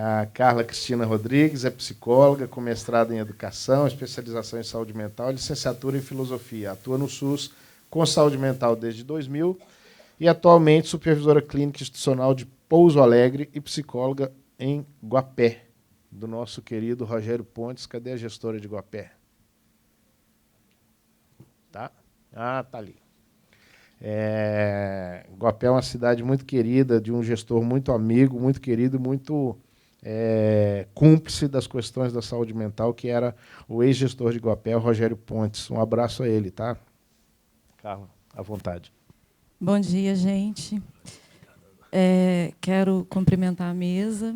A Carla Cristina Rodrigues é psicóloga com mestrado em educação, especialização em saúde mental e licenciatura em filosofia. Atua no SUS com saúde mental desde 2000 e atualmente supervisora clínica institucional de Pouso Alegre e psicóloga em Guapé, do nosso querido Rogério Pontes. Cadê a gestora de Guapé? Tá? Ah, tá ali. Guapé é uma cidade muito querida, de um gestor muito amigo, muito querido, muito cúmplice das questões da saúde mental, que era o ex-gestor de Guapé, o Rogério Pontes. Um abraço a ele, tá? Carla, à vontade. Bom dia, gente. Quero cumprimentar a mesa,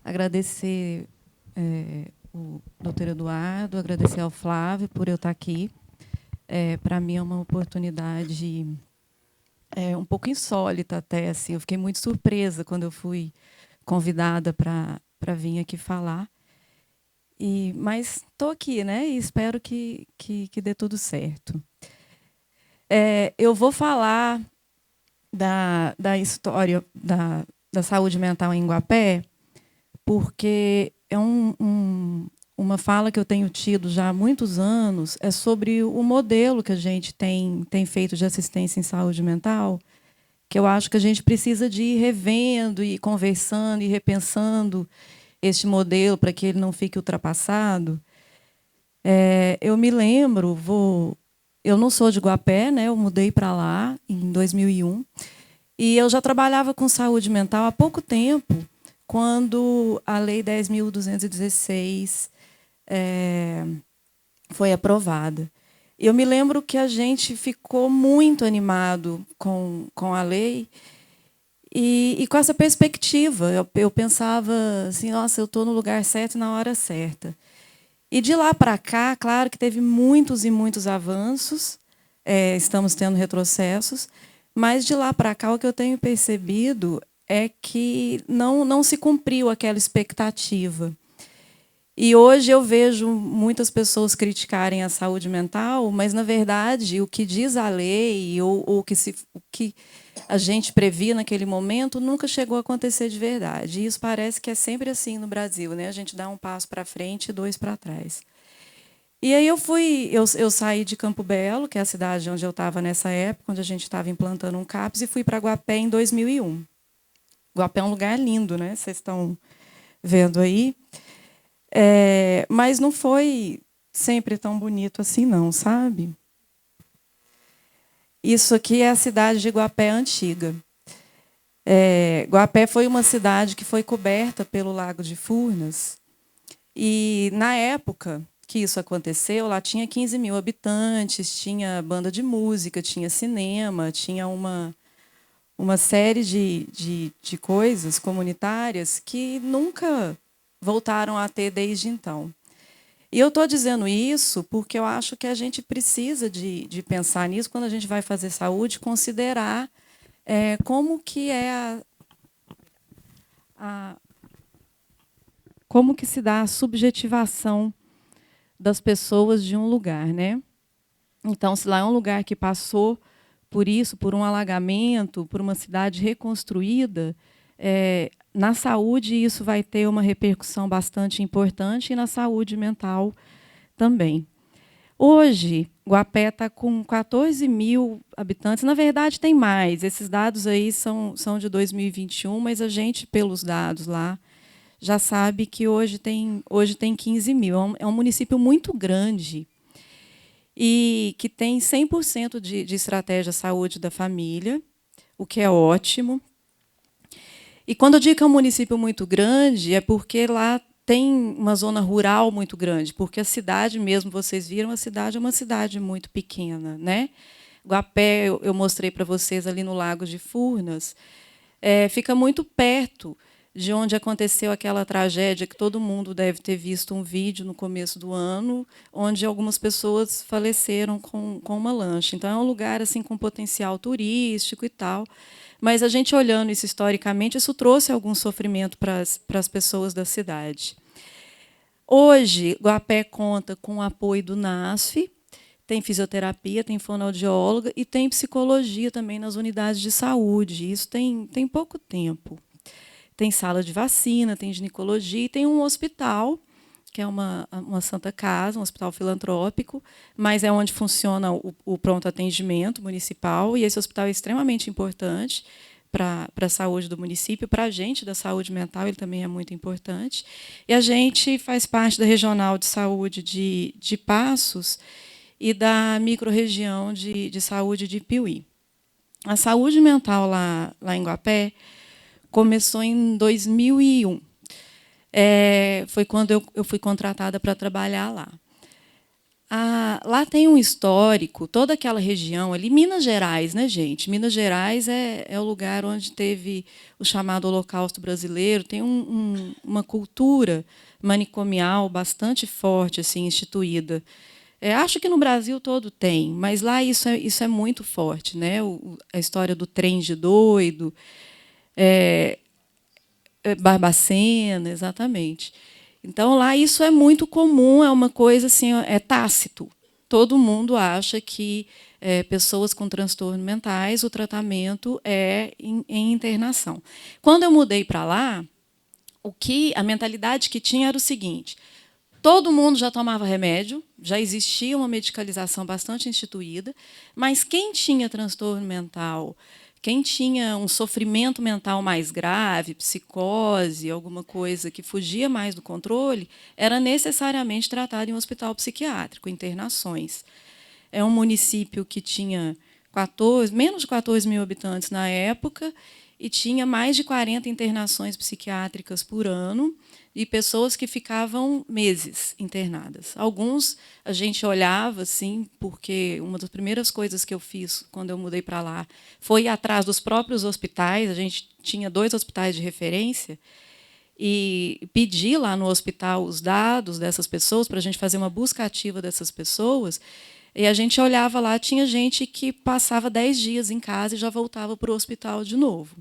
agradecer o doutor Eduardo, agradecer ao Flávio por eu estar aqui. Para mim é uma oportunidade um pouco insólita até. Assim, eu fiquei muito surpresa quando eu fui convidada para vir aqui falar. Mas estou aqui, né? E espero que dê tudo certo. Eu vou falar da história da saúde mental em Guapé, porque é uma fala que eu tenho tido já há muitos anos, é sobre o modelo que a gente tem feito de assistência em saúde mental, que eu acho que a gente precisa de ir revendo, e conversando, e repensando este modelo para que ele não fique ultrapassado. Eu me lembro, eu não sou de Guapé, né? Eu mudei para lá em 2001, e eu já trabalhava com saúde mental há pouco tempo, quando a Lei 10.216 foi aprovada. Eu me lembro que a gente ficou muito animado com a lei e com essa perspectiva. Eu pensava assim, nossa, eu estou no lugar certo e na hora certa. E de lá para cá, claro que teve muitos e muitos avanços, estamos tendo retrocessos, mas de lá para cá o que eu tenho percebido é que não se cumpriu aquela expectativa. E hoje eu vejo muitas pessoas criticarem a saúde mental, mas, na verdade, o que diz a lei ou o que a gente previa naquele momento nunca chegou a acontecer de verdade. E isso parece que é sempre assim no Brasil, né? A gente dá um passo para frente e dois para trás. E aí eu saí de Campo Belo, que é a cidade onde eu estava nessa época, onde a gente estava implantando um CAPS, e fui para Guapé em 2001. Guapé é um lugar lindo, né? Vocês estão vendo aí. Mas não foi sempre tão bonito assim, não, sabe? Isso aqui é a cidade de Guapé antiga. Guapé foi uma cidade que foi coberta pelo Lago de Furnas. E, na época que isso aconteceu, lá tinha 15 mil habitantes, tinha banda de música, tinha cinema, tinha uma série de coisas comunitárias que nunca voltaram a ter desde então. E eu estou dizendo isso porque eu acho que a gente precisa de pensar nisso quando a gente vai fazer saúde, considerar como que como que se dá a subjetivação das pessoas de um lugar, né? Então, se lá é um lugar que passou por isso, por um alagamento, por uma cidade reconstruída, na saúde isso vai ter uma repercussão bastante importante e na saúde mental também. Hoje, Guapé está com 14 mil habitantes. Na verdade, tem mais. Esses dados aí são de 2021, mas a gente, pelos dados lá, já sabe que hoje tem 15 mil. É um município muito grande e que tem 100% de estratégia saúde da família, o que é ótimo. E quando eu digo que é um município muito grande, é porque lá tem uma zona rural muito grande, porque a cidade mesmo, vocês viram, a cidade é uma cidade muito pequena, né? Guapé, eu mostrei para vocês ali no Lago de Furnas, fica muito perto de onde aconteceu aquela tragédia que todo mundo deve ter visto um vídeo no começo do ano, onde algumas pessoas faleceram com uma lancha. Então, é um lugar assim com potencial turístico e tal. Mas a gente olhando isso historicamente, isso trouxe algum sofrimento para as pessoas da cidade. Hoje, Guapé conta com o apoio do NASF, tem fisioterapia, tem fonoaudióloga e tem psicologia também nas unidades de saúde. Isso tem pouco tempo. tem sala de vacina, tem ginecologia e tem um hospital, que é uma Santa Casa, um hospital filantrópico, mas é onde funciona o pronto atendimento municipal, e esse hospital é extremamente importante para a saúde do município, para a gente da saúde mental, ele também é muito importante. E a gente faz parte da Regional de Saúde de Passos e da microrregião de saúde de Piuí. A saúde mental lá em Guapé começou em 2001. Foi quando eu fui contratada para trabalhar lá. Lá tem um histórico, toda aquela região ali, Minas Gerais, né, gente? Minas Gerais é o lugar onde teve o chamado Holocausto Brasileiro, tem uma cultura manicomial bastante forte, assim, instituída. Acho que no Brasil todo tem, mas lá isso é muito forte, né? A história do trem de doido, Barbacena, exatamente. Então, lá isso é muito comum, é uma coisa assim, é tácito. Todo mundo acha que pessoas com transtornos mentais, o tratamento é em internação. Quando eu mudei para lá, a mentalidade que tinha era o seguinte: todo mundo já tomava remédio, já existia uma medicalização bastante instituída, mas quem tinha transtorno mental, quem tinha um sofrimento mental mais grave, psicose, alguma coisa que fugia mais do controle, era necessariamente tratado em um hospital psiquiátrico, internações. É um município que tinha menos de 14 mil habitantes na época e tinha mais de 40 internações psiquiátricas por ano e pessoas que ficavam meses internadas. Alguns a gente olhava assim, porque uma das primeiras coisas que eu fiz quando eu mudei para lá foi ir atrás dos próprios hospitais. A gente tinha 2 hospitais de referência e pedi lá no hospital os dados dessas pessoas para a gente fazer uma busca ativa dessas pessoas. E a gente olhava lá, tinha gente que passava 10 dias em casa e já voltava para o hospital de novo.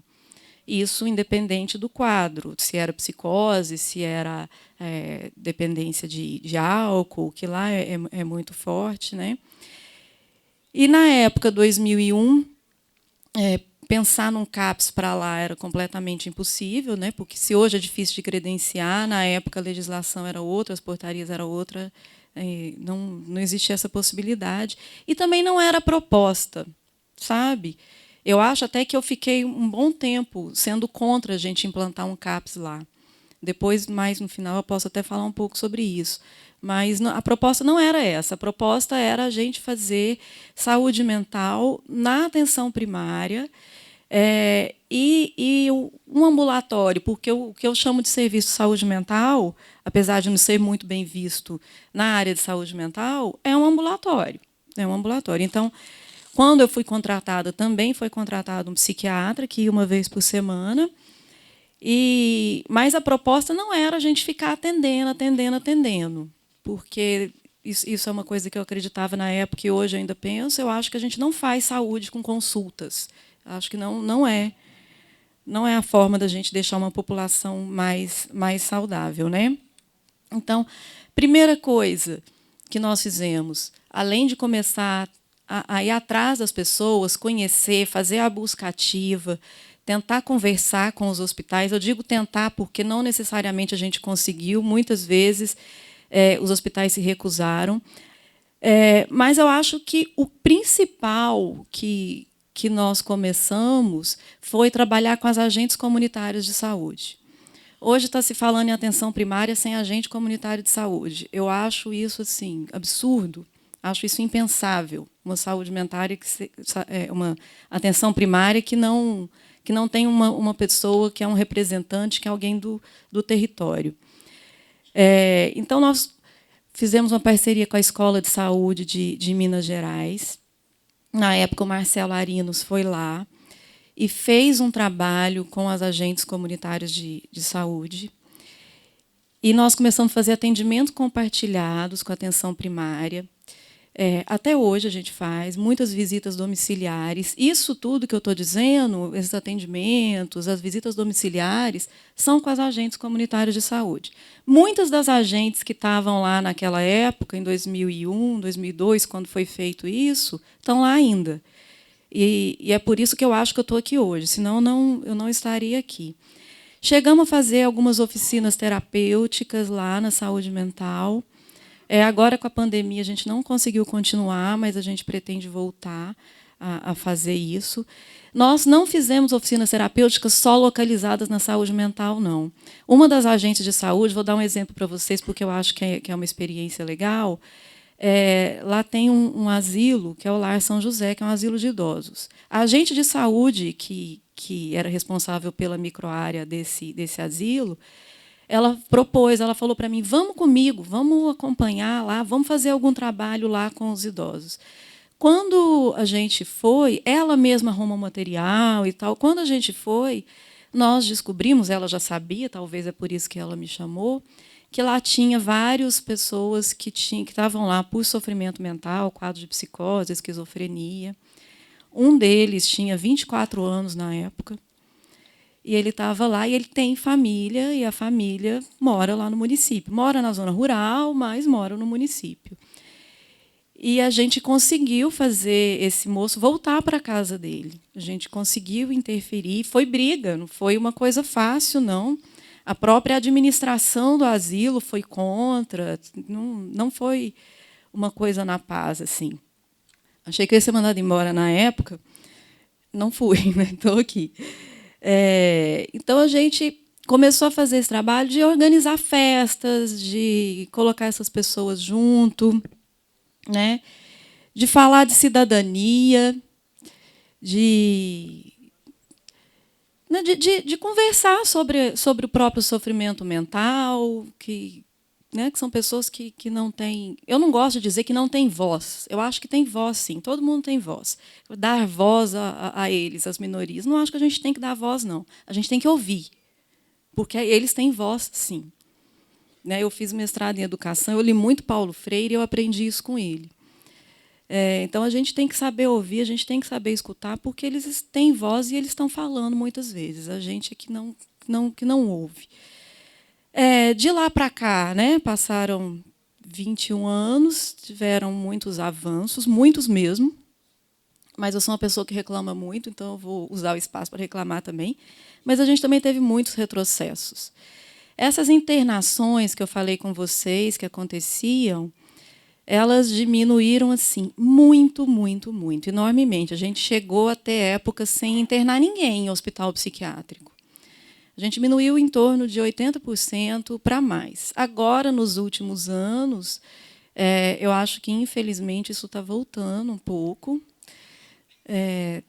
Isso independente do quadro, se era psicose, se era dependência de álcool, que lá é muito forte, né? E, na época, 2001, pensar num CAPS para lá era completamente impossível, né? Porque, se hoje é difícil de credenciar, na época a legislação era outra, as portarias eram outra, não existia essa possibilidade. E também não era proposta, sabe? Eu acho até que eu fiquei um bom tempo sendo contra a gente implantar um CAPS lá. Depois, mais no final, eu posso até falar um pouco sobre isso. Mas a proposta não era essa. A proposta era a gente fazer saúde mental na atenção primária e um ambulatório, porque o que eu chamo de serviço de saúde mental, apesar de não ser muito bem visto na área de saúde mental, é um ambulatório. É um ambulatório. Então, quando eu fui contratada, também foi contratado um psiquiatra, que ia uma vez por semana. Mas a proposta não era a gente ficar atendendo, porque isso é uma coisa que eu acreditava na época e hoje eu ainda penso. Eu acho que a gente não faz saúde com consultas. Acho que não é a forma da gente deixar uma população mais saudável, né? Então, primeira coisa que nós fizemos, além de começar a ir atrás das pessoas, conhecer, fazer a busca ativa, tentar conversar com os hospitais. Eu digo tentar porque não necessariamente a gente conseguiu, muitas vezes os hospitais se recusaram. Mas eu acho que o principal que nós começamos foi trabalhar com as agentes comunitárias de saúde. Hoje está se falando em atenção primária sem agente comunitário de saúde. Eu acho isso assim absurdo. Acho isso impensável, uma saúde mental, uma atenção primária que não tem uma pessoa que é um representante, que é alguém do território. Então, nós fizemos uma parceria com a Escola de Saúde de Minas Gerais. Na época, o Marcelo Arinos foi lá e fez um trabalho com as agentes comunitárias de saúde. E nós começamos a fazer atendimento compartilhados com a atenção primária. Até hoje a gente faz muitas visitas domiciliares. Isso tudo que eu estou dizendo, esses atendimentos, as visitas domiciliares, são com as agentes comunitárias de saúde. Muitas das agentes que estavam lá naquela época, em 2001, 2002, quando foi feito isso, estão lá ainda. E é por isso que eu acho que eu estou aqui hoje, senão eu não estaria aqui. Chegamos a fazer algumas oficinas terapêuticas lá na saúde mental. Agora, com a pandemia, a gente não conseguiu continuar, mas a gente pretende voltar a fazer isso. Nós não fizemos oficinas terapêuticas só localizadas na saúde mental, não. Uma das agentes de saúde, vou dar um exemplo para vocês, porque eu acho que é uma experiência legal. Lá tem um asilo, que é o Lar São José, que é um asilo de idosos. A agente de saúde, que era responsável pela microárea desse asilo, ela falou para mim, vamos comigo, vamos acompanhar lá, vamos fazer algum trabalho lá com os idosos. Quando a gente foi, ela mesma arrumou material e tal. Quando a gente foi, nós descobrimos, ela já sabia, talvez é por isso que ela me chamou, que lá tinha várias pessoas que estavam lá por sofrimento mental, quadro de psicose, esquizofrenia. Um deles tinha 24 anos na época, e ele estava lá, e ele tem família, e a família mora lá no município. Mora na zona rural, mas mora no município. E a gente conseguiu fazer esse moço voltar para a casa dele. A gente conseguiu interferir. Foi briga, não foi uma coisa fácil, não. A própria administração do asilo foi contra. Não foi uma coisa na paz, assim. Achei que eu ia ser mandada embora na época. Não fui, né? Estou aqui. Então, a gente começou a fazer esse trabalho de organizar festas, de colocar essas pessoas junto, né? De falar de cidadania, de conversar sobre o próprio sofrimento mental, que são pessoas que não têm... Eu não gosto de dizer que não têm voz. Eu acho que tem voz, sim. Todo mundo tem voz. Dar voz a eles, às minorias. Não acho que a gente tem que dar voz, não. A gente tem que ouvir, porque eles têm voz, sim. Eu fiz mestrado em educação, eu li muito Paulo Freire e eu aprendi isso com ele. Então, a gente tem que saber ouvir, a gente tem que saber escutar, porque eles têm voz e eles estão falando muitas vezes. A gente é que não ouve. De lá para cá, passaram 21 anos, tiveram muitos avanços, muitos mesmo, mas eu sou uma pessoa que reclama muito, então eu vou usar o espaço para reclamar também. Mas a gente também teve muitos retrocessos. Essas internações que eu falei com vocês, que aconteciam, elas diminuíram assim muito, muito, muito, enormemente. A gente chegou até épocas sem internar ninguém em hospital psiquiátrico. A gente diminuiu em torno de 80% para mais. Agora, nos últimos anos, eu acho que, infelizmente, isso está voltando um pouco.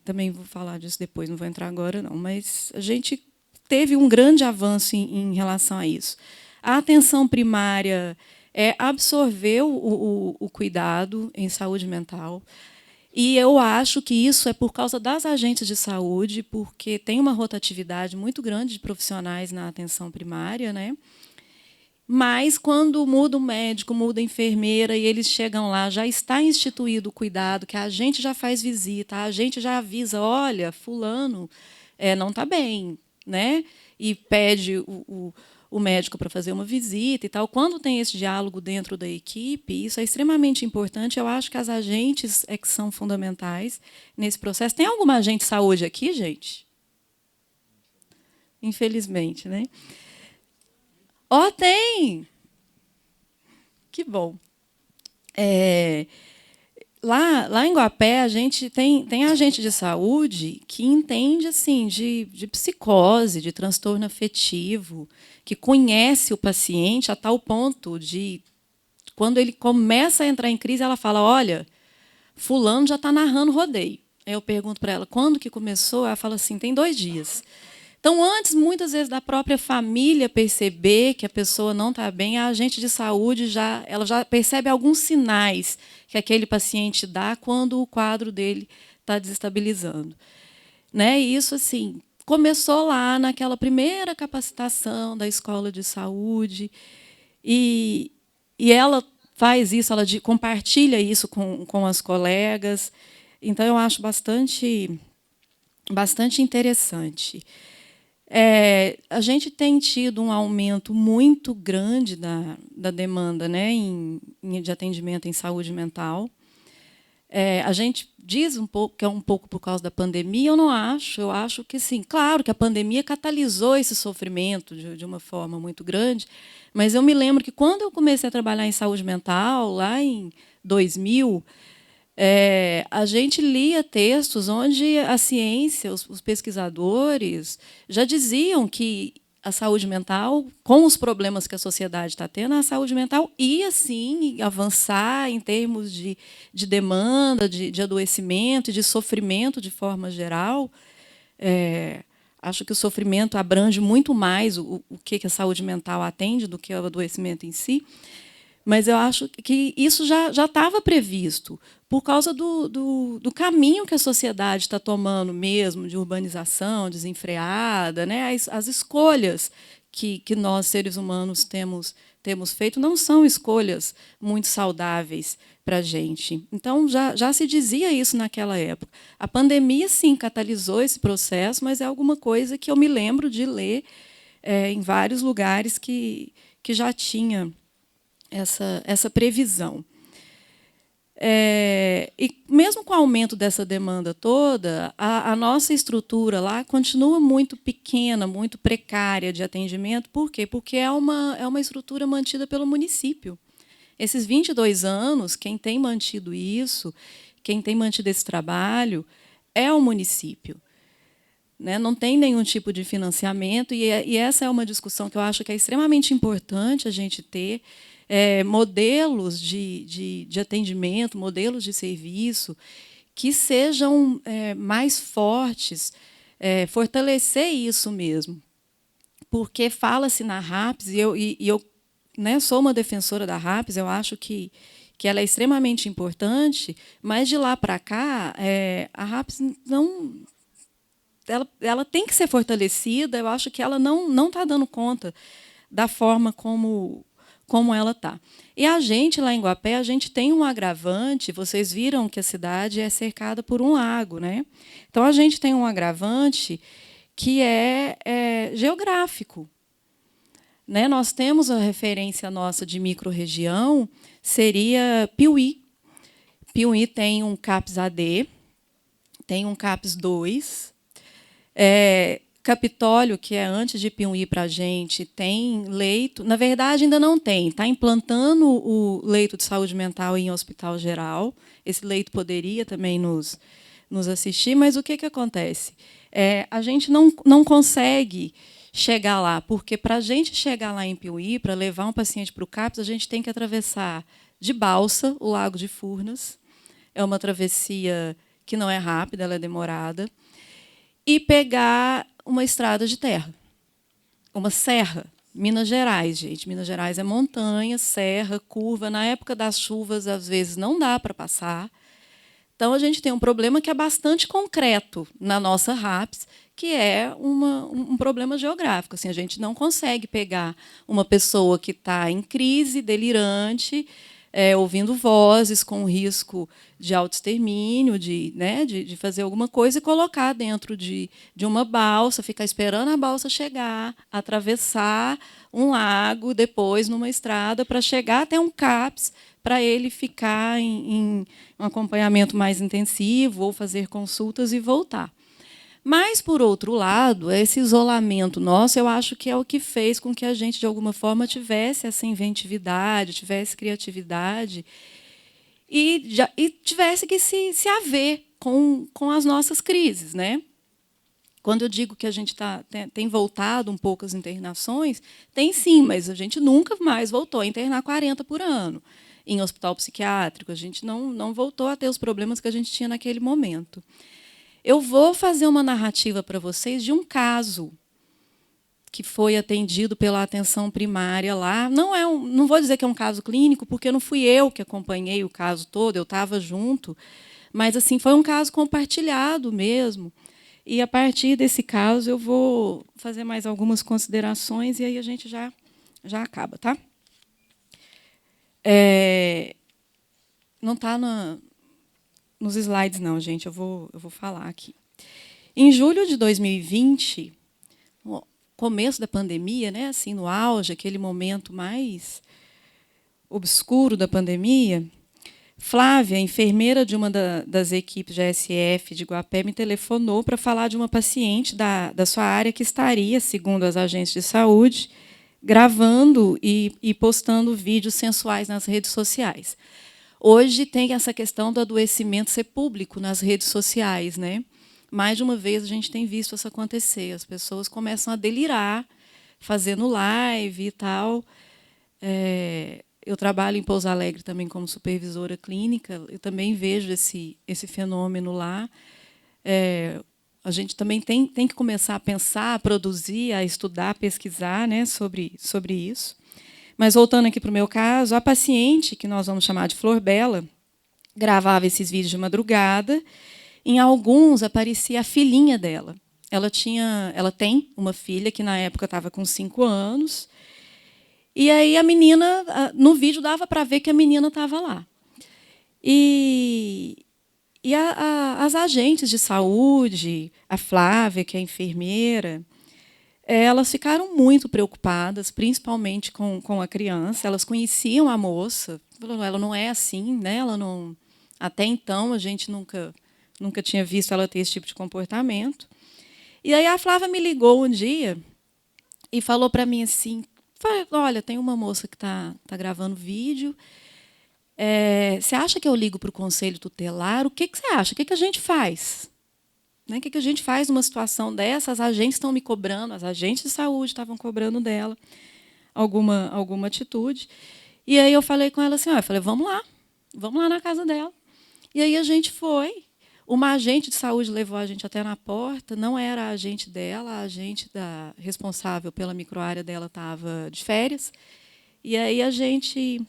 Também vou falar disso depois, não vou entrar agora, não. Mas a gente teve um grande avanço em relação a isso. A atenção primária absorveu o cuidado em saúde mental. E eu acho que isso é por causa das agentes de saúde, porque tem uma rotatividade muito grande de profissionais na atenção primária, Mas, quando muda o médico, muda a enfermeira, e eles chegam lá, já está instituído o cuidado, que a gente já faz visita, a gente já avisa, olha, fulano não está bem, e pede o médico para fazer uma visita e tal. Quando tem esse diálogo dentro da equipe, isso é extremamente importante. Eu acho que as agentes que são fundamentais nesse processo. Tem alguma agente de saúde aqui, gente? Infelizmente, tem! Que bom. Lá em Guapé, a gente tem agente de saúde que entende assim, de psicose, de transtorno afetivo, que conhece o paciente a tal ponto de, quando ele começa a entrar em crise, ela fala, olha, fulano já está narrando rodeio. Aí eu pergunto para ela, quando que começou? Ela fala assim, tem 2 dias. Então, antes, muitas vezes, da própria família perceber que a pessoa não está bem, a agente de saúde ela já percebe alguns sinais que aquele paciente dá quando o quadro dele está desestabilizando. E isso assim, começou lá naquela primeira capacitação da escola de saúde, e ela faz isso, ela compartilha isso com as colegas. Então, eu acho bastante interessante. A gente tem tido um aumento muito grande da demanda de atendimento em saúde mental. A gente, diz um pouco que é um pouco por causa da pandemia, eu não acho. Eu acho que, sim, claro que a pandemia catalisou esse sofrimento de uma forma muito grande, mas eu me lembro que, quando eu comecei a trabalhar em saúde mental, lá em 2000, a gente lia textos onde a ciência, os pesquisadores, já diziam que a saúde mental, com os problemas que a sociedade está tendo, a saúde mental ia, sim, avançar em termos de demanda, de adoecimento e de sofrimento de forma geral. Acho que o sofrimento abrange muito mais o que a saúde mental atende do que o adoecimento em si. Mas eu acho que isso já estava previsto, por causa do caminho que a sociedade está tomando mesmo, de urbanização desenfreada, né? As escolhas que nós, seres humanos, temos feito não são escolhas muito saudáveis para a gente. Então, já se dizia isso naquela época. A pandemia, sim, catalisou esse processo, mas é alguma coisa que eu me lembro de ler em vários lugares que já tinha essa previsão. E mesmo com o aumento dessa demanda toda, a nossa estrutura lá continua muito pequena, muito precária de atendimento. Por quê? Porque é uma estrutura mantida pelo município. Esses 22 anos, quem tem mantido isso, quem tem mantido esse trabalho, é o município. Né? Não tem nenhum tipo de financiamento, e essa é uma discussão que eu acho que é extremamente importante a gente ter. Modelos de atendimento, modelos de serviço que sejam mais fortes, fortalecer isso mesmo. Porque fala-se na RAPS, e eu né, sou uma defensora da RAPS, eu acho que ela é extremamente importante, mas, de lá para cá, a RAPS não... Ela tem que ser fortalecida. Eu acho que ela não está dando conta da forma como ela está. E a gente, lá em Guapé, a gente tem um agravante. Vocês viram que a cidade é cercada por um lago, né? Então, a gente tem um agravante que é geográfico. Né? Nós temos a referência nossa de microrregião, seria Piuí. Piuí tem um CAPS-AD, tem um CAPS-2. Capitólio, que é antes de Piuí para a gente, tem leito. Na verdade, ainda não tem. Está implantando o leito de saúde mental em hospital geral. Esse leito poderia também nos assistir, mas o que acontece? A gente não consegue chegar lá, porque, para a gente chegar lá em Piuí, para levar um paciente para o CAPS, a gente tem que atravessar de balsa o Lago de Furnas. É uma travessia que não é rápida, ela é demorada. E pegar uma estrada de terra, uma serra. Minas Gerais, gente. Minas Gerais é montanha, serra, curva. Na época das chuvas, às vezes, não dá para passar. Então, a gente tem um problema que é bastante concreto na nossa RAPS, que é um problema geográfico. Assim, a gente não consegue pegar uma pessoa que está em crise, delirante, ouvindo vozes, com risco de autoextermínio, de fazer alguma coisa, e colocar dentro de uma balsa, ficar esperando a balsa chegar, atravessar um lago, depois numa estrada, para chegar até um CAPS, para ele ficar em um acompanhamento mais intensivo, ou fazer consultas e voltar. Mas, por outro lado, esse isolamento nosso, eu acho que é o que fez com que a gente, de alguma forma, tivesse essa inventividade, tivesse criatividade e tivesse que se haver com as nossas crises. Né? Quando eu digo que a gente tem voltado um pouco as internações, tem sim, mas a gente nunca mais voltou a internar 40 por ano. Em hospital psiquiátrico, a gente não voltou a ter os problemas que a gente tinha naquele momento. Eu vou fazer uma narrativa para vocês de um caso que foi atendido pela atenção primária lá. Não vou dizer que é um caso clínico, porque não fui eu que acompanhei o caso todo, eu estava junto, mas, assim, foi um caso compartilhado mesmo. E, a partir desse caso, eu vou fazer mais algumas considerações e aí a gente já acaba. Tá? Não está nos slides, não, gente. Eu vou falar aqui. Em julho de 2020, no começo da pandemia, né, assim, no auge, aquele momento mais obscuro da pandemia, Flávia, enfermeira de uma das equipes de ASF de Guapé, me telefonou para falar de uma paciente da sua área que estaria, segundo as agências de saúde, gravando e postando vídeos sensuais nas redes sociais. Hoje tem essa questão do adoecimento ser público nas redes sociais, né? Mais de uma vez a gente tem visto isso acontecer. As pessoas começam a delirar, fazendo live e tal. Eu trabalho em Pouso Alegre também como supervisora clínica. Eu também vejo esse fenômeno lá. A gente também tem que começar a pensar, a produzir, a estudar, a pesquisar, né, sobre isso. Mas, voltando aqui para o meu caso, a paciente, que nós vamos chamar de Flor Bela, gravava esses vídeos de madrugada. Em alguns aparecia a filhinha dela. Ela tem uma filha que, na época, estava com 5 anos. E aí a menina, no vídeo, dava para ver que a menina estava lá. E as agentes de saúde, a Flávia, que é enfermeira, elas ficaram muito preocupadas, principalmente com a criança. Elas conheciam a moça. Ela não é assim, né? Ela não, até então a gente nunca tinha visto ela ter esse tipo de comportamento. E aí a Flávia me ligou um dia e falou para mim assim: olha, tem uma moça que está gravando vídeo. Você acha que eu ligo para o conselho tutelar? O que você acha? O que a gente faz? Né? O que a gente faz numa situação dessa? As agentes estão me cobrando, as agentes de saúde estavam cobrando dela alguma atitude. E aí eu falei com ela assim: eu falei, vamos lá na casa dela. E aí a gente foi. Uma agente de saúde levou a gente até na porta. Não era a agente dela, a agente responsável pela microárea dela estava de férias. E aí a gente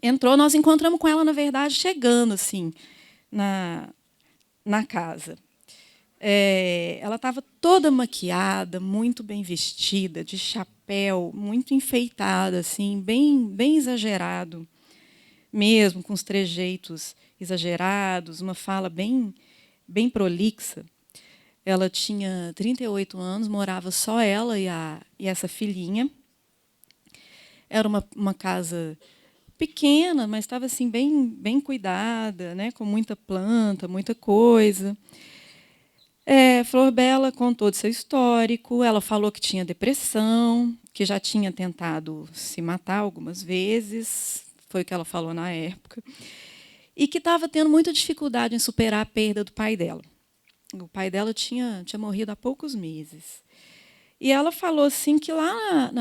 entrou, nós encontramos com ela, na verdade, chegando assim na casa. Ela estava toda maquiada, muito bem vestida, de chapéu, muito enfeitada, assim, bem exagerado, mesmo com os trejeitos exagerados, uma fala bem prolixa. Ela tinha 38 anos, morava só ela e essa filhinha. Era uma casa pequena, mas estava assim bem cuidada, né, com muita planta, muita coisa. Flor Bela contou de seu histórico. Ela falou que tinha depressão, que já tinha tentado se matar algumas vezes, foi o que ela falou na época, e que estava tendo muita dificuldade em superar a perda do pai dela. O pai dela tinha morrido há poucos meses. E ela falou assim que lá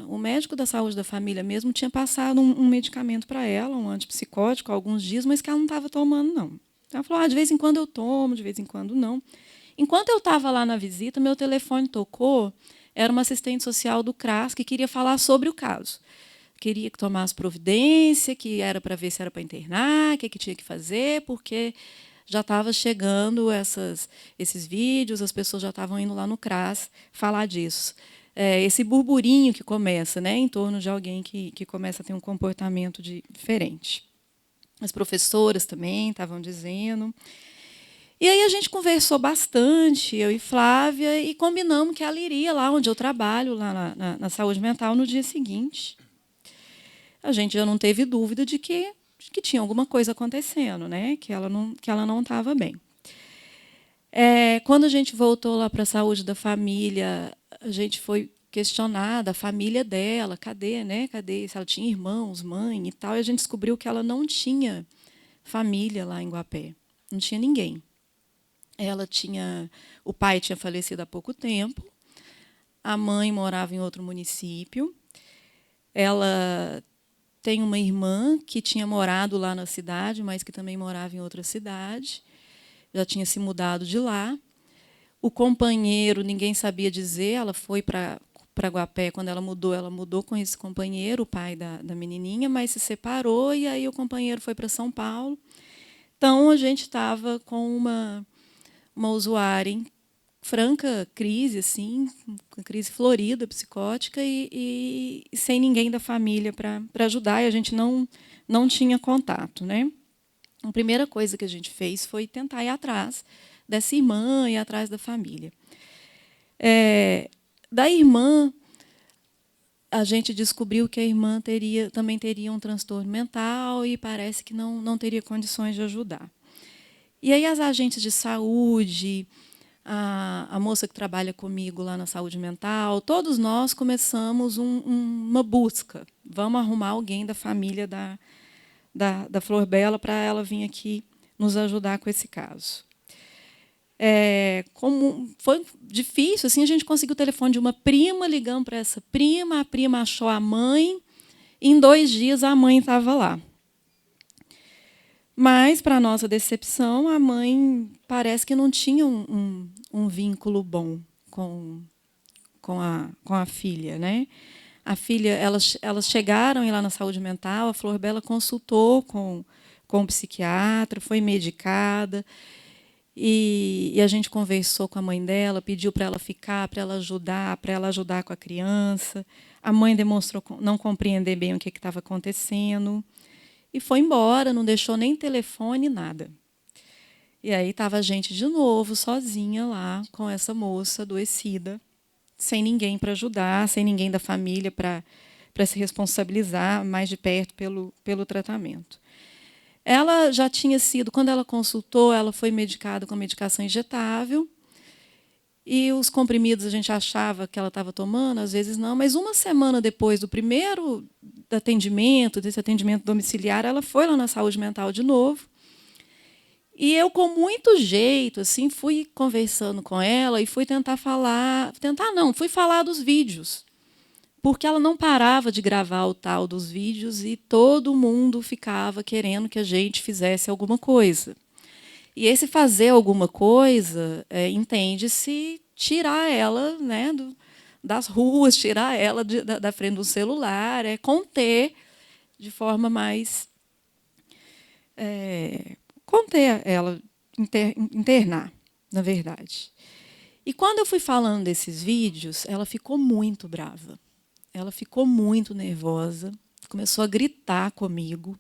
o médico da saúde da família mesmo tinha passado um medicamento para ela, um antipsicótico, há alguns dias, mas que ela não estava tomando, não. Ela falou: de vez em quando eu tomo, de vez em quando não. Enquanto eu estava lá na visita, meu telefone tocou. Era uma assistente social do CRAS que queria falar sobre o caso. Queria que tomasse providência, que era para ver se era para internar, o que tinha que fazer, porque já estava chegando esses vídeos, as pessoas já estavam indo lá no CRAS falar disso. Esse burburinho que começa, né, em torno de alguém que começa a ter um comportamento diferente. As professoras também estavam dizendo. E aí a gente conversou bastante, eu e Flávia, e combinamos que ela iria lá onde eu trabalho, lá na saúde mental, no dia seguinte. A gente já não teve dúvida de que tinha alguma coisa acontecendo, né? Que ela não estava bem. Quando a gente voltou lá para a saúde da família, a gente foi questionada, a família dela, cadê, né? Cadê? Se ela tinha irmãos, mãe e tal. E a gente descobriu que ela não tinha família lá em Guapé. Não tinha ninguém. O pai tinha falecido há pouco tempo, a mãe morava em outro município, ela tem uma irmã que tinha morado lá na cidade, mas que também morava em outra cidade, já tinha se mudado de lá. O companheiro, ninguém sabia dizer, ela foi para Guapé, quando ela mudou com esse companheiro, o pai da menininha, mas se separou, e aí o companheiro foi para São Paulo. Então, a gente estava com uma usuária em franca crise, assim, uma crise florida, psicótica, e sem ninguém da família para ajudar, e a gente não tinha contato, né? A primeira coisa que a gente fez foi tentar ir atrás dessa irmã, ir atrás da família. Da irmã, a gente descobriu que a irmã também teria um transtorno mental e parece que não teria condições de ajudar. E aí as agentes de saúde, a moça que trabalha comigo lá na saúde mental, todos nós começamos uma busca. Vamos arrumar alguém da família da Flor Bela para ela vir aqui nos ajudar com esse caso. Foi difícil, assim, a gente conseguiu o telefone de uma prima, ligamos para essa prima, a prima achou a mãe, e em 2 dias a mãe estava lá. Mas, para a nossa decepção, a mãe parece que não tinha um vínculo bom com a filha, né? A filha, elas chegaram lá na saúde mental, a Flor Bela consultou com o psiquiatra, foi medicada, e a gente conversou com a mãe dela, pediu para ela ficar, para ela ajudar com a criança. A mãe demonstrou não compreender bem o que estava acontecendo e foi embora, não deixou nem telefone, nada. E aí estava a gente de novo, sozinha lá, com essa moça adoecida, sem ninguém para ajudar, sem ninguém da família para se responsabilizar mais de perto pelo tratamento. Ela já tinha sido, quando ela consultou, ela foi medicada com medicação injetável, e os comprimidos a gente achava que ela estava tomando, às vezes não, mas uma semana depois do primeiro atendimento, desse atendimento domiciliar, ela foi lá na saúde mental de novo. E eu, com muito jeito, assim, fui conversando com ela e fui fui falar dos vídeos, porque ela não parava de gravar o tal dos vídeos e todo mundo ficava querendo que a gente fizesse alguma coisa. E esse fazer alguma coisa entende-se tirar ela, né, das ruas, tirar ela da frente do celular, conter de forma mais... conter ela, internar, na verdade. E quando eu fui falando desses vídeos, ela ficou muito brava. Ela ficou muito nervosa, começou a gritar comigo.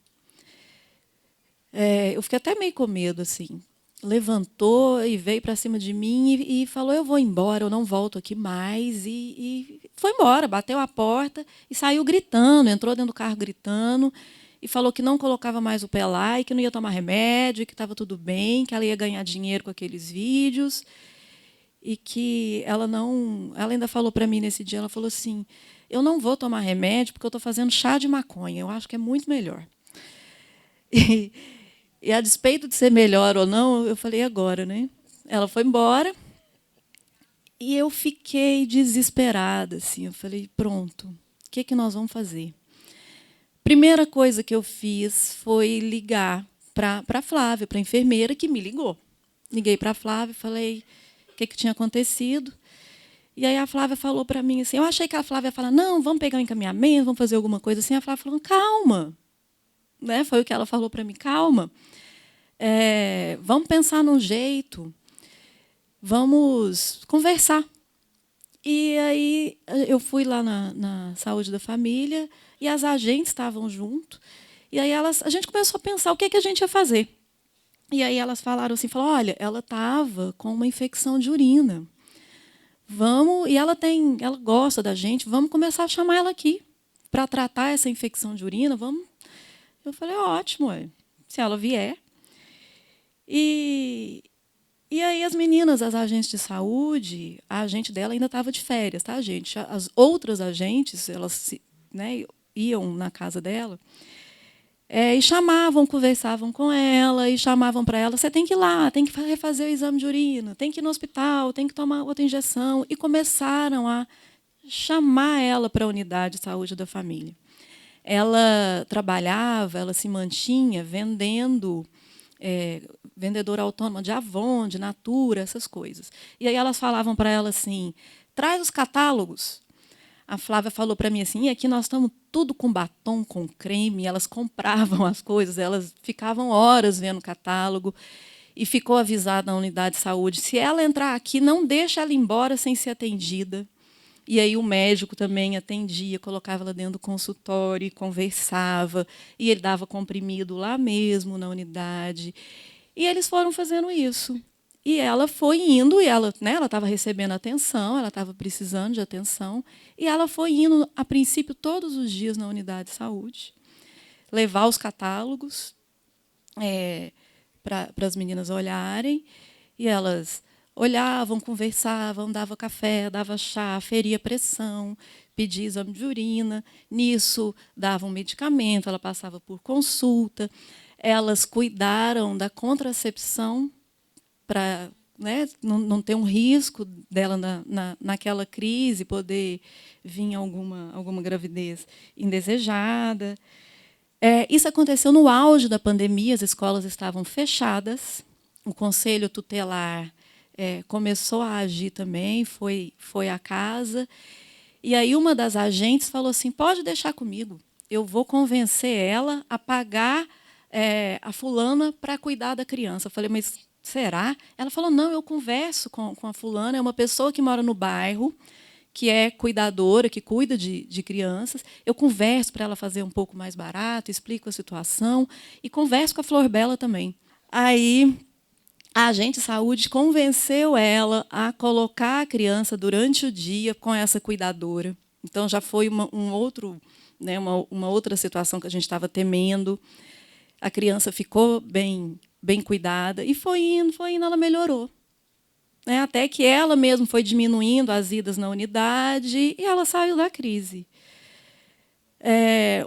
Eu fiquei até meio com medo, assim. Levantou e veio para cima de mim e falou: eu vou embora, eu não volto aqui mais. E foi embora, bateu a porta e saiu gritando, entrou dentro do carro gritando e falou que não colocava mais o pé lá e que não ia tomar remédio, que estava tudo bem, que ela ia ganhar dinheiro com aqueles vídeos. E que ela ainda falou para mim nesse dia, ela falou assim: eu não vou tomar remédio porque eu estou fazendo chá de maconha, eu acho que é muito melhor. E a despeito de ser melhor ou não, eu falei: agora, né? Ela foi embora e eu fiquei desesperada, assim. Eu falei: pronto, o que nós vamos fazer? Primeira coisa que eu fiz foi ligar para a Flávia, para a enfermeira, que me ligou. Liguei para a Flávia e falei o que tinha acontecido. E aí a Flávia falou para mim assim, eu achei que a Flávia ia falar: não, vamos pegar um encaminhamento, vamos fazer alguma coisa assim. A Flávia falou: calma. Né? Foi o que ela falou para mim: calma. Vamos pensar num jeito, vamos conversar. E aí eu fui lá na saúde da família e as agentes estavam junto. E aí a gente começou a pensar o que a gente ia fazer. E aí elas falaram assim, olha, ela estava com uma infecção de urina. Vamos, e ela gosta da gente, vamos começar a chamar ela aqui para tratar essa infecção de urina. Vamos. Eu falei: ótimo, se ela vier. E aí as meninas, as agentes de saúde, a agente dela ainda estava de férias, tá, gente? As outras agentes, elas iam na casa dela e chamavam, conversavam com ela e chamavam para ela: você tem que ir lá, tem que refazer o exame de urina, tem que ir no hospital, tem que tomar outra injeção. E começaram a chamar ela para a unidade de saúde da família. Ela trabalhava, ela se mantinha vendendo, vendedora autônoma de Avon, de Natura, essas coisas. E aí elas falavam para ela assim: traz os catálogos. A Flávia falou para mim assim: aqui nós estamos tudo com batom, com creme. Elas compravam as coisas, elas ficavam horas vendo o catálogo. E ficou avisada na unidade de saúde: se ela entrar aqui, não deixa ela ir embora sem ser atendida. E aí o médico também atendia, colocava ela dentro do consultório, conversava, e ele dava comprimido lá mesmo na unidade. E eles foram fazendo isso. E ela foi indo, e ela estava recebendo atenção, ela estava precisando de atenção, e ela foi indo, a princípio, todos os dias na unidade de saúde, levar os catálogos para as meninas olharem, e elas olhavam, conversavam, davam café, dava chá, feria pressão, pedia exame de urina, nisso davam medicamento, ela passava por consulta, elas cuidaram da contracepção para não ter um risco dela naquela crise, poder vir alguma gravidez indesejada. Isso aconteceu no auge da pandemia, as escolas estavam fechadas, o conselho tutelar começou a agir também, foi à casa, e aí uma das agentes falou assim, pode deixar comigo, eu vou convencer ela a pagar a fulana para cuidar da criança. Eu falei, mas será? Ela falou, não, eu converso com a fulana, é uma pessoa que mora no bairro, que é cuidadora, que cuida de crianças. Eu converso para ela fazer um pouco mais barato, explico a situação, e converso com a Flor Bela também. Aí a agente de saúde convenceu ela a colocar a criança durante o dia com essa cuidadora. Então, já foi uma outra situação que a gente estava temendo. A criança ficou bem cuidada, e foi indo, ela melhorou. Até que ela mesma foi diminuindo as idas na unidade e ela saiu da crise.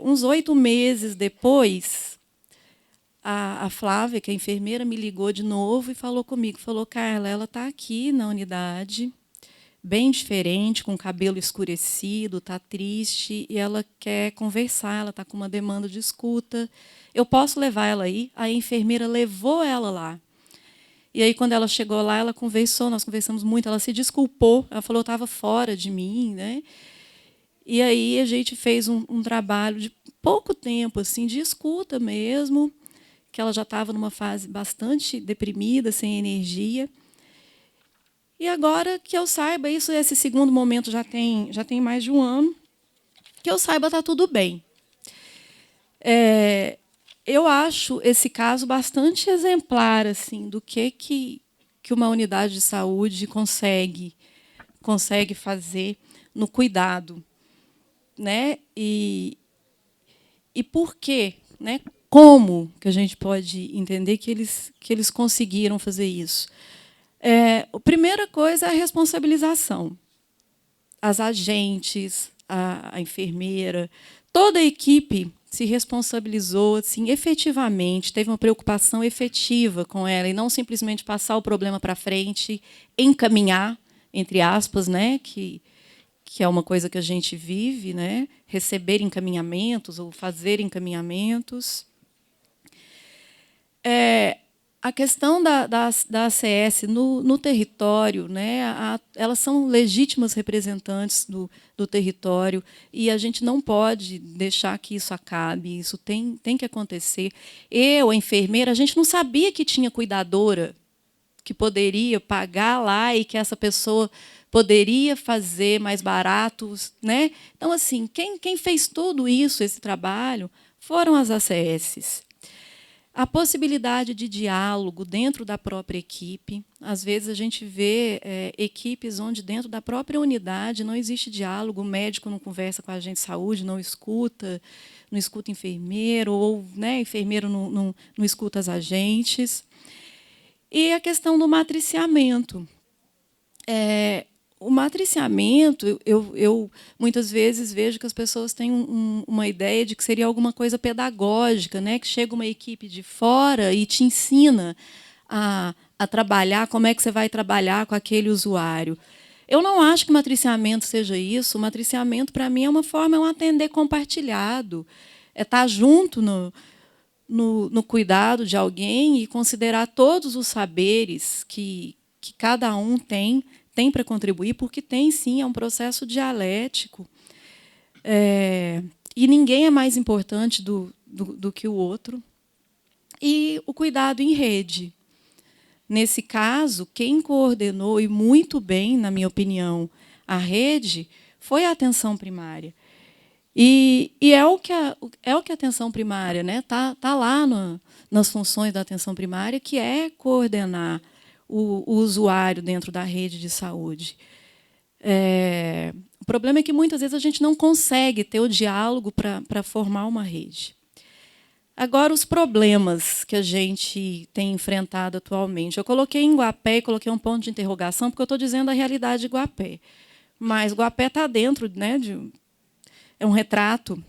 Uns 8 meses depois, a Flávia, que é a enfermeira, me ligou de novo e falou comigo, falou, Carla, ela está aqui na unidade, bem diferente, com o cabelo escurecido, está triste, e ela quer conversar, ela está com uma demanda de escuta. Eu posso levar ela aí? A enfermeira levou ela lá. E aí, quando ela chegou lá, ela conversou, nós conversamos muito, ela se desculpou, ela falou que estava fora de mim, né? E aí a gente fez um trabalho de pouco tempo, assim, de escuta mesmo, que ela já estava numa fase bastante deprimida, sem energia. E agora, que eu saiba, esse segundo momento já tem mais de um ano, que eu saiba, está tudo bem. Eu acho esse caso bastante exemplar, assim, do que uma unidade de saúde consegue fazer no cuidado, né? E por quê, né? Como que a gente pode entender que eles conseguiram fazer isso? A primeira coisa é a responsabilização. As agentes, a enfermeira, toda a equipe se responsabilizou assim, efetivamente, teve uma preocupação efetiva com ela, e não simplesmente passar o problema para frente, encaminhar, entre aspas, né, que é uma coisa que a gente vive, né, receber encaminhamentos ou fazer encaminhamentos. A questão da ACS no território, né, elas são legítimas representantes do território, e a gente não pode deixar que isso acabe, isso tem que acontecer. Eu, a enfermeira, a gente não sabia que tinha cuidadora que poderia pagar lá e que essa pessoa poderia fazer mais baratos, né? Então, assim, quem fez tudo isso, esse trabalho, foram as ACS. A possibilidade de diálogo dentro da própria equipe. Às vezes, a gente vê equipes onde, dentro da própria unidade, não existe diálogo, o médico não conversa com a agente de saúde, não escuta enfermeiro, ou, né, enfermeiro não escuta as agentes. E a questão do matriciamento. O matriciamento, eu muitas vezes vejo que as pessoas têm uma ideia de que seria alguma coisa pedagógica, né? Que chega uma equipe de fora e te ensina a trabalhar, como é que você vai trabalhar com aquele usuário. Eu não acho que matriciamento seja isso. O matriciamento, para mim, é um atender compartilhado, é estar junto no cuidado de alguém e considerar todos os saberes que cada um tem para contribuir, porque tem, sim, é um processo dialético. E ninguém é mais importante do que o outro. E o cuidado em rede. Nesse caso, quem coordenou, e muito bem, na minha opinião, a rede, foi a atenção primária. E é o que a atenção primária, né, tá lá nas funções da atenção primária, que é coordenar o usuário dentro da rede de saúde. O problema é que, muitas vezes, a gente não consegue ter o diálogo para formar uma rede. Agora, os problemas que a gente tem enfrentado atualmente. Eu coloquei em Guapé, coloquei um ponto de interrogação, porque eu estou dizendo a realidade de Guapé. Mas Guapé está dentro, né, é um retrato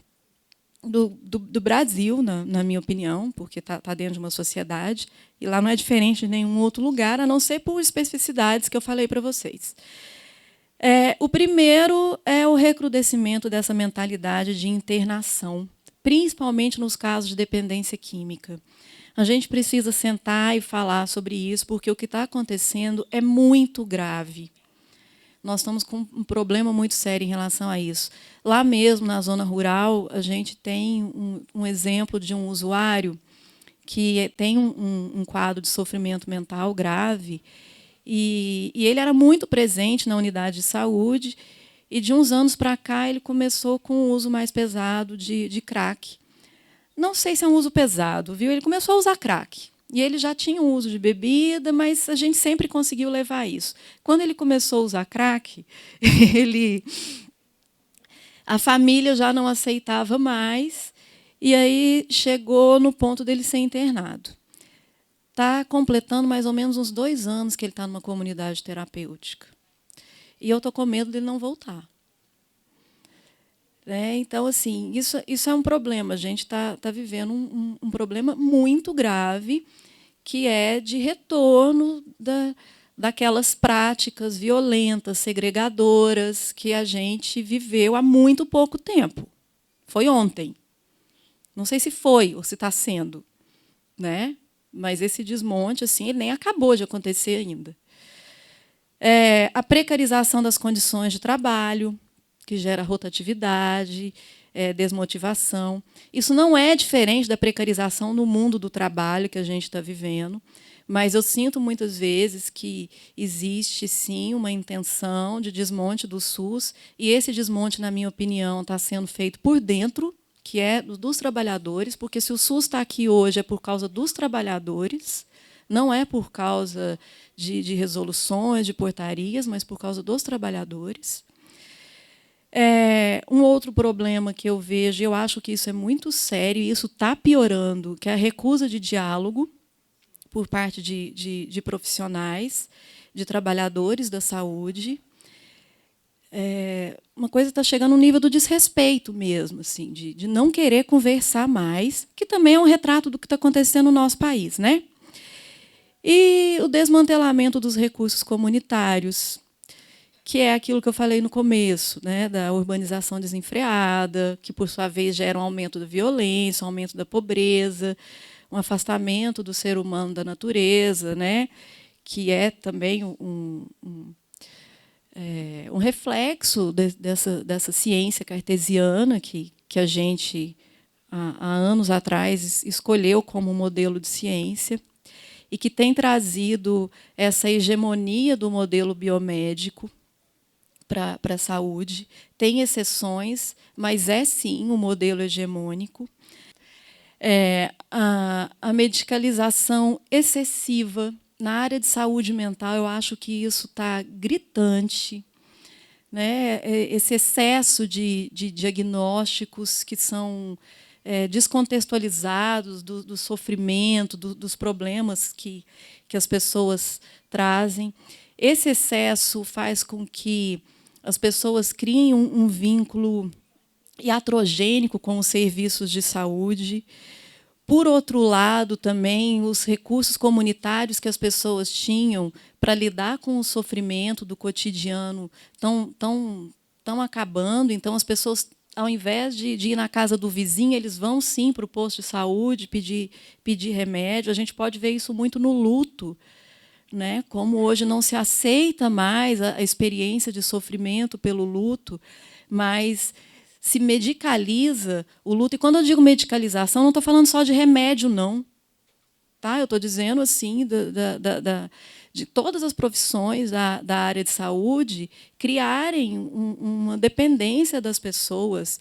do Brasil, na minha opinião, porque está dentro de uma sociedade, e lá não é diferente de nenhum outro lugar, a não ser por especificidades que eu falei para vocês. O primeiro é o recrudescimento dessa mentalidade de internação, principalmente nos casos de dependência química. A gente precisa sentar e falar sobre isso, porque o que está acontecendo é muito grave. Nós estamos com um problema muito sério em relação a isso. Lá mesmo, na zona rural, a gente tem um exemplo de um usuário que tem um quadro de sofrimento mental grave, e ele era muito presente na unidade de saúde, e de uns anos para cá ele começou com o uso mais pesado de crack. Não sei se é um uso pesado, viu? Ele começou a usar crack. E ele já tinha um uso de bebida, mas a gente sempre conseguiu levar isso. Quando ele começou a usar crack, a família já não aceitava mais, e aí chegou no ponto dele ser internado. Está completando mais ou menos uns 2 anos que ele está numa comunidade terapêutica. E eu estou com medo dele não voltar. Então, assim, isso é um problema. A gente está vivendo um problema muito grave, que é de retorno daquelas práticas violentas, segregadoras, que a gente viveu há muito pouco tempo. Foi ontem. Não sei se foi ou se está sendo, né? Mas esse desmonte, assim, ele nem acabou de acontecer ainda. A precarização das condições de trabalho, que gera rotatividade, desmotivação. Isso não é diferente da precarização no mundo do trabalho que a gente está vivendo, mas eu sinto muitas vezes que existe, sim, uma intenção de desmonte do SUS, e esse desmonte, na minha opinião, está sendo feito por dentro, que é dos trabalhadores, porque se o SUS está aqui hoje é por causa dos trabalhadores, não é por causa de resoluções, de portarias, mas por causa dos trabalhadores. Um outro problema que eu vejo, eu acho que isso é muito sério, e isso está piorando, que é a recusa de diálogo por parte de profissionais, de trabalhadores da saúde. Uma coisa está chegando no nível do desrespeito mesmo, assim, de não querer conversar mais, que também é um retrato do que está acontecendo no nosso país, né? E o desmantelamento dos recursos comunitários, que é aquilo que eu falei no começo, né, da urbanização desenfreada, que, por sua vez, gera um aumento da violência, um aumento da pobreza, um afastamento do ser humano da natureza, né, que é também um reflexo dessa ciência cartesiana que a gente, há anos atrás, escolheu como modelo de ciência, e que tem trazido essa hegemonia do modelo biomédico para a saúde. Tem exceções, mas é, sim, um modelo hegemônico. A medicalização excessiva na área de saúde mental, eu acho que isso está gritante, né? Esse excesso de diagnósticos que são descontextualizados do sofrimento, dos problemas que as pessoas trazem. Esse excesso faz com que as pessoas criem um vínculo iatrogênico com os serviços de saúde. Por outro lado, também, os recursos comunitários que as pessoas tinham para lidar com o sofrimento do cotidiano estão acabando. Então, as pessoas, ao invés de ir na casa do vizinho, eles vão, sim, para o posto de saúde pedir remédio. A gente pode ver isso muito no luto, né? Como hoje não se aceita mais a experiência de sofrimento pelo luto, mas se medicaliza o luto. E quando eu digo medicalização, não estou falando só de remédio, não. Tá? Eu estou dizendo assim de todas as profissões da área de saúde criarem uma dependência das pessoas,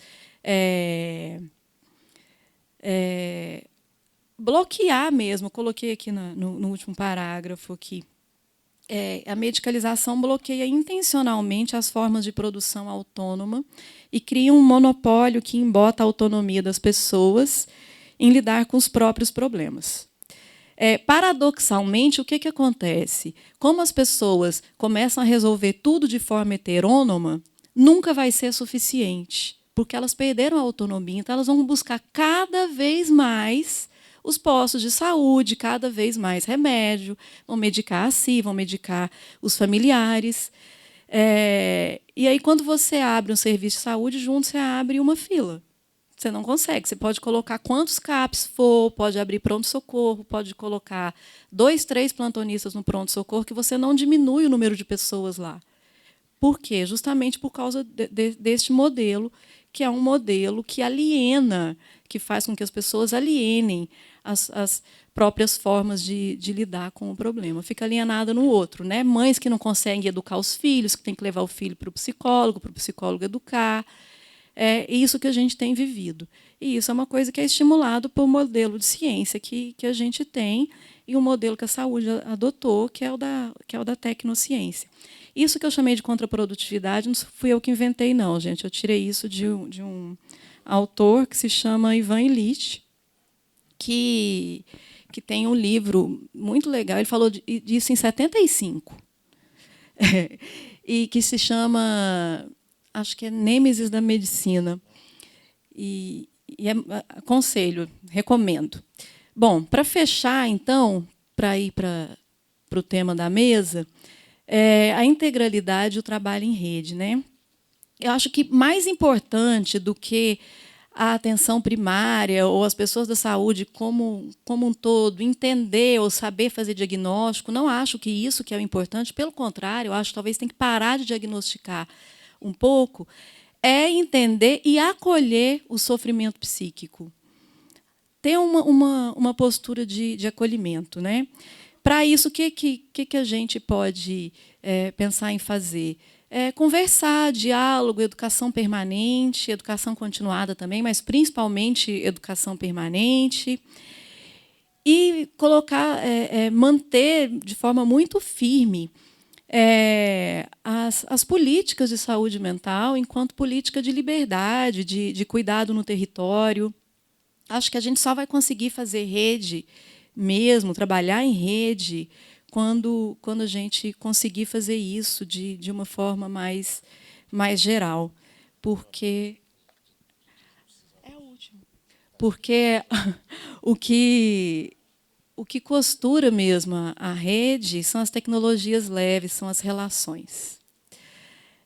bloquear mesmo. Eu coloquei aqui no último parágrafo aqui. a medicalização bloqueia intencionalmente as formas de produção autônoma e cria um monopólio que embota a autonomia das pessoas em lidar com os próprios problemas. Paradoxalmente, o que acontece? Como as pessoas começam a resolver tudo de forma heterônoma, nunca vai ser suficiente, porque elas perderam a autonomia, então elas vão buscar cada vez mais os postos de saúde, cada vez mais remédio, vão medicar a si, vão medicar os familiares. E aí, quando você abre um serviço de saúde, junto você abre uma fila. Você não consegue. Você pode colocar quantos CAPs for, pode abrir pronto-socorro, pode colocar 2, 3 plantonistas no pronto-socorro, que você não diminui o número de pessoas lá. Por quê? Justamente por causa deste modelo, que é um modelo que aliena, que faz com que as pessoas alienem as próprias formas de lidar com o problema. Fica alienada no outro, né? Mães que não conseguem educar os filhos, que têm que levar o filho para o psicólogo educar. É isso que a gente tem vivido. E isso é uma coisa que é estimulado por modelo de ciência que a gente tem e um modelo que a saúde adotou, que é o da tecnociência. Isso que eu chamei de contraprodutividade não fui eu que inventei, não, gente. Eu tirei isso de um autor que se chama Ivan Illich, que tem um livro muito legal. Ele falou disso em 75. E que se chama, acho que é Nêmesis da Medicina. E aconselho, recomendo. Bom, para fechar, então, para ir para o tema da mesa, a integralidade e o trabalho em rede, né? Eu acho que mais importante do que a atenção primária ou as pessoas da saúde como um todo entender ou saber fazer diagnóstico, não acho que isso que é o importante, pelo contrário, eu acho que talvez tem que parar de diagnosticar um pouco, é entender e acolher o sofrimento psíquico. Ter uma postura de acolhimento, né? Para isso, o que a gente pode pensar em fazer? Conversar, diálogo, educação permanente, educação continuada também, mas principalmente educação permanente. E colocar, manter de forma muito firme as políticas de saúde mental enquanto política de liberdade, de cuidado no território. Acho que a gente só vai conseguir fazer rede mesmo, trabalhar em rede, quando a gente conseguir fazer isso de uma forma mais geral. Porque o que costura mesmo a rede são as tecnologias leves, são as relações.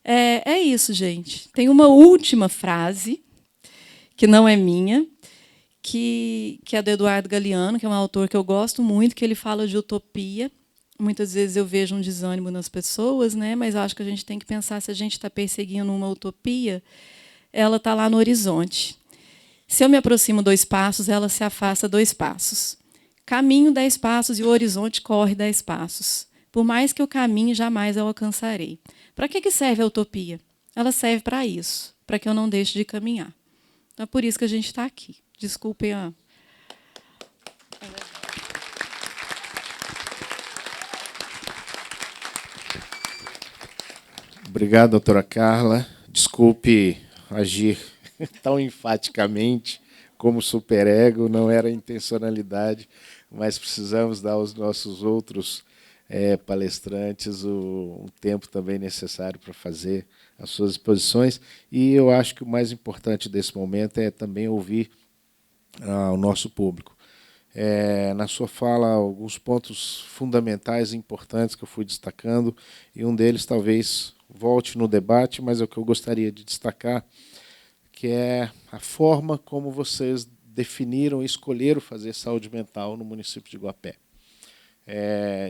É isso, gente. Tem uma última frase, que não é minha, que é do Eduardo Galeano, que é um autor que eu gosto muito, que ele fala de utopia. Muitas vezes eu vejo um desânimo nas pessoas, né? Mas eu acho que a gente tem que pensar, se a gente está perseguindo uma utopia, ela está lá no horizonte. Se eu me aproximo 2 passos, ela se afasta 2 passos. Caminho 10 passos e o horizonte corre 10 passos. Por mais que eu caminhe, jamais eu alcançarei. Para que serve a utopia? Ela serve para isso, para que eu não deixe de caminhar. Então, é por isso que a gente está aqui. Desculpem a... Obrigado, doutora Carla. Desculpe agir tão enfaticamente como superego, não era a intencionalidade, mas precisamos dar aos nossos outros palestrantes o tempo também necessário para fazer as suas exposições. E eu acho que o mais importante desse momento é também ouvir o nosso público. Na sua fala, alguns pontos fundamentais e importantes que eu fui destacando, e um deles talvez volte no debate, mas é o que eu gostaria de destacar, que é a forma como vocês definiram e escolheram fazer saúde mental no município de Iguapé.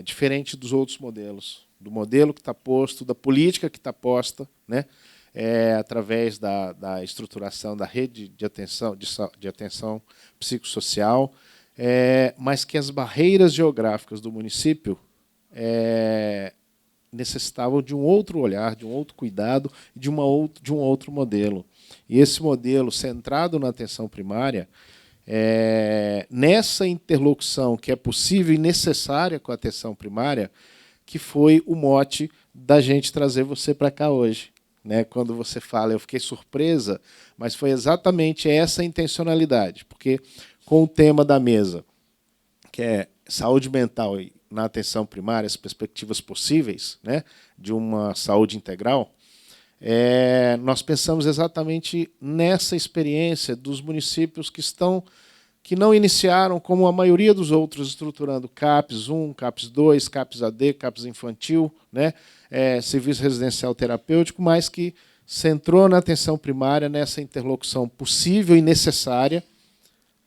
Diferente dos outros modelos, do modelo que está posto, da política que está posta, né? Através da estruturação da rede de atenção psicossocial, mas que as barreiras geográficas do município necessitavam de um outro olhar, de um outro cuidado, de um outro modelo. E esse modelo centrado na atenção primária, nessa interlocução que é possível e necessária com a atenção primária, que foi o mote da gente trazer você para cá hoje. Né? Quando você fala, eu fiquei surpresa, mas foi exatamente essa a intencionalidade, porque com o tema da mesa, que é saúde mental na atenção primária, as perspectivas possíveis, né, de uma saúde integral, nós pensamos exatamente nessa experiência dos municípios que não iniciaram, como a maioria dos outros, estruturando CAPS 1, CAPS 2, CAPS AD, CAPS infantil, né, serviço residencial terapêutico, mas que centrou na atenção primária, nessa interlocução possível e necessária,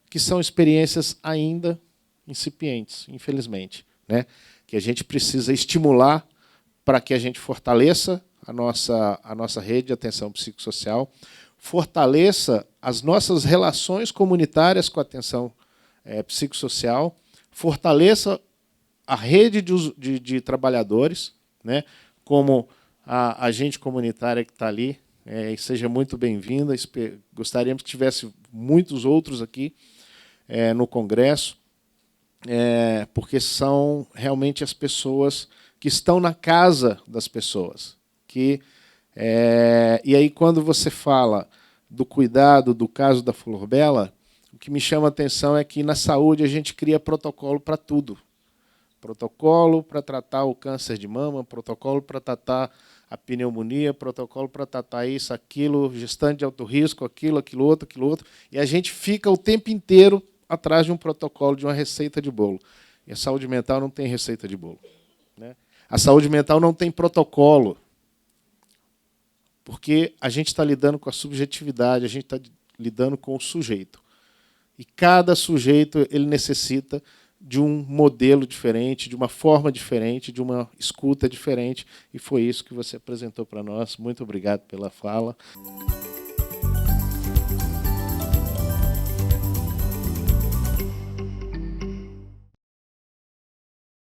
que são experiências ainda incipientes, infelizmente, né, que a gente precisa estimular para que a gente fortaleça a nossa rede de atenção psicossocial, fortaleça as nossas relações comunitárias com a atenção psicossocial, fortaleça a rede de trabalhadores, né, como a agente comunitária que está ali, e seja muito bem-vinda. Gostaríamos que tivesse muitos outros aqui no Congresso, porque são realmente as pessoas que estão na casa das pessoas. E aí, quando você fala do cuidado do caso da Flor Bela, o que me chama a atenção é que na saúde a gente cria protocolo para tudo. Protocolo para tratar o câncer de mama, protocolo para tratar a pneumonia, protocolo para tratar isso, aquilo, gestante de alto risco, aquilo outro, e a gente fica o tempo inteiro atrás de um protocolo, de uma receita de bolo. E a saúde mental não tem receita de bolo, né? A saúde mental não tem protocolo, porque a gente está lidando com a subjetividade, a gente está lidando com o sujeito. E cada sujeito ele necessita de um modelo diferente, de uma forma diferente, de uma escuta diferente, e foi isso que você apresentou para nós. Muito obrigado pela fala.